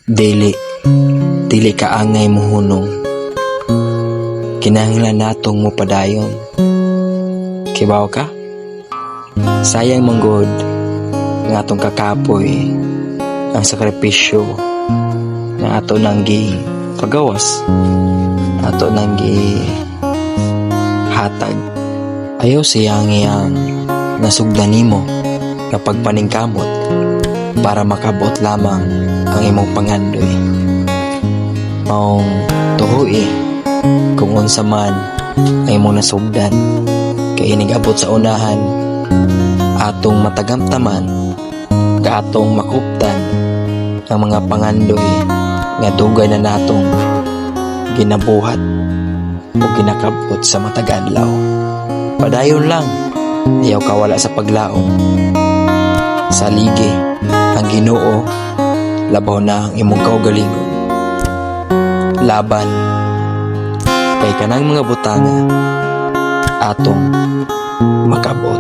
Dili kaangay mo hunong, kinahanglan natong mo padayon. Kibaw ka? Sayang manggod nga atong kakapoy ang sakripisyo nga ato nang gi pagawas, ato nang gi hatag. Ayaw siyang iyang nasugdan nimo nga pagpaningkamot para makabot lamang ang imong pangandoy. Maong tuhoy kung unsa man ang imong nasugdan, kay inigabot sa unahan atong matagamtaman, atong makuptan ang mga pangandoy nga dugay na natong ginabuhat o ginakabot sa matag adlaw. Padayon lang, ayaw kawala sa paglaom. Salige ang Ginoo, labaw na ang imong kaugalingon. Laban kay kanang mga butanga atong makabot.